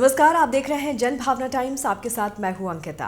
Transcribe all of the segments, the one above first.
नमस्कार, आप देख रहे हैं जन भावना टाइम्स। आपके साथ मैं हूं अंकिता।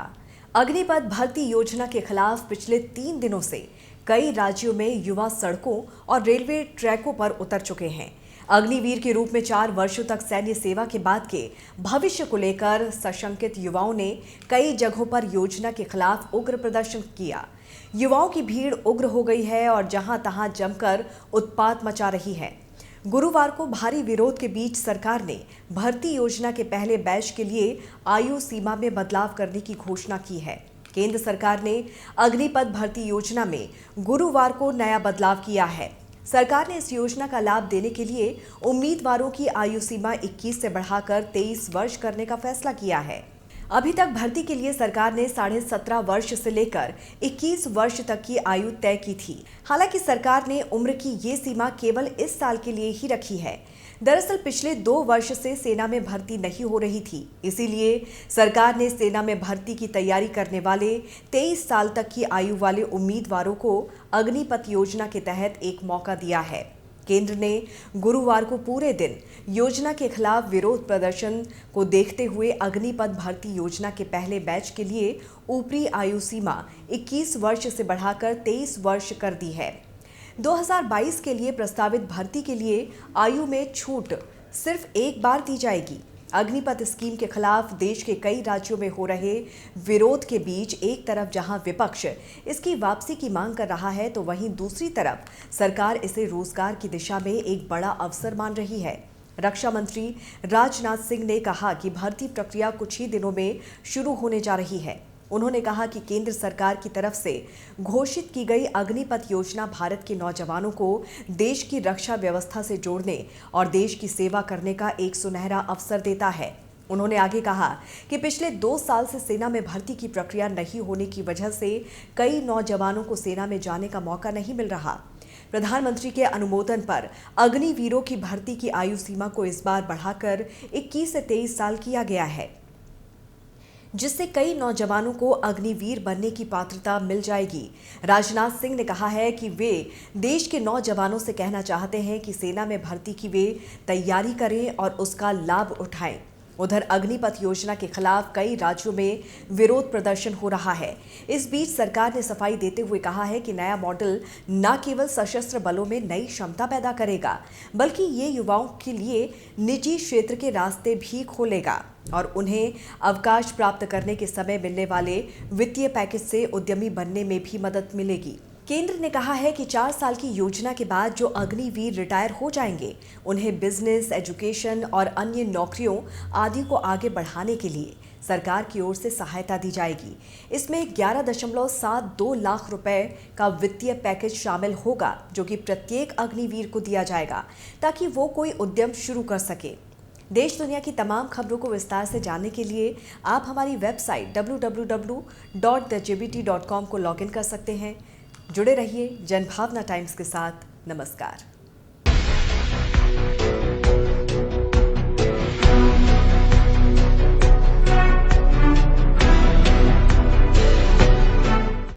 अग्निपथ भर्ती योजना के खिलाफ पिछले 3 दिनों से कई राज्यों में युवा सड़कों और रेलवे ट्रैकों पर उतर चुके हैं। अग्निवीर के रूप में 4 वर्षों तक सैन्य सेवा के बाद के भविष्य को लेकर सशंकित युवाओं ने कई जगहों पर योजना के खिलाफ उग्र प्रदर्शन किया। युवाओं की भीड़ उग्र हो गई है और जहां तहां जमकर उत्पात मचा रही है। गुरुवार को भारी विरोध के बीच सरकार ने भर्ती योजना के पहले बैच के लिए आयु सीमा में बदलाव करने की घोषणा की है। केंद्र सरकार ने अग्निपथ भर्ती योजना में गुरुवार को नया बदलाव किया है। सरकार ने इस योजना का लाभ देने के लिए उम्मीदवारों की आयु सीमा 21 से बढ़ाकर 23 वर्ष करने का फैसला किया है। अभी तक भर्ती के लिए सरकार ने 17.5 वर्ष से लेकर 21 वर्ष तक की आयु तय की थी। हालांकि सरकार ने उम्र की ये सीमा केवल इस साल के लिए ही रखी है। दरअसल पिछले 2 वर्ष से सेना में भर्ती नहीं हो रही थी, इसीलिए सरकार ने सेना में भर्ती की तैयारी करने वाले 23 साल तक की आयु वाले उम्मीदवारों को अग्निपथ योजना के तहत एक मौका दिया है। केंद्र ने गुरुवार को पूरे दिन योजना के खिलाफ विरोध प्रदर्शन को देखते हुए अग्निपथ भर्ती योजना के पहले बैच के लिए ऊपरी आयु सीमा 21 वर्ष से बढ़ाकर 23 वर्ष कर दी है। 2022 के लिए प्रस्तावित भर्ती के लिए आयु में छूट सिर्फ एक बार दी जाएगी। अग्निपथ स्कीम के खिलाफ देश के कई राज्यों में हो रहे विरोध के बीच एक तरफ जहां विपक्ष इसकी वापसी की मांग कर रहा है, तो वहीं दूसरी तरफ सरकार इसे रोजगार की दिशा में एक बड़ा अवसर मान रही है। रक्षा मंत्री राजनाथ सिंह ने कहा कि भर्ती प्रक्रिया कुछ ही दिनों में शुरू होने जा रही है। उन्होंने कहा कि केंद्र सरकार की तरफ से घोषित की गई अग्निपथ योजना भारत के नौजवानों को देश की रक्षा व्यवस्था से जोड़ने और देश की सेवा करने का एक सुनहरा अवसर देता है। उन्होंने आगे कहा कि पिछले 2 साल से सेना में भर्ती की प्रक्रिया नहीं होने की वजह से कई नौजवानों को सेना में जाने का मौका नहीं मिल रहा। प्रधानमंत्री के अनुमोदन पर अग्निवीरों की भर्ती की आयु सीमा को इस बार बढ़ाकर 21 से 23 साल किया गया है, जिससे कई नौजवानों को अग्निवीर बनने की पात्रता मिल जाएगी। राजनाथ सिंह ने कहा है कि वे देश के नौजवानों से कहना चाहते हैं कि सेना में भर्ती की वे तैयारी करें और उसका लाभ उठाएं। उधर अग्निपथ योजना के खिलाफ कई राज्यों में विरोध प्रदर्शन हो रहा है। इस बीच सरकार ने सफाई देते हुए कहा है कि नया मॉडल न केवल सशस्त्र बलों में नई क्षमता पैदा करेगा, बल्कि ये युवाओं के लिए निजी क्षेत्र के रास्ते भी खोलेगा और उन्हें अवकाश प्राप्त करने के समय मिलने वाले वित्तीय पैकेज से उद्यमी बनने में भी मदद मिलेगी। केंद्र ने कहा है कि 4 साल की योजना के बाद जो अग्निवीर रिटायर हो जाएंगे, उन्हें बिजनेस, एजुकेशन और अन्य नौकरियों आदि को आगे बढ़ाने के लिए सरकार की ओर से सहायता दी जाएगी। इसमें 11.72 लाख रुपए का वित्तीय पैकेज शामिल होगा, जो कि प्रत्येक अग्निवीर को दिया जाएगा ताकि वो कोई उद्यम शुरू कर सके। देश दुनिया की तमाम खबरों को विस्तार से जानने के लिए आप हमारी वेबसाइट www.thejbt.com को लॉगिन कर सकते हैं। जुड़े रहिए जनभावना टाइम्स के साथ। नमस्कार।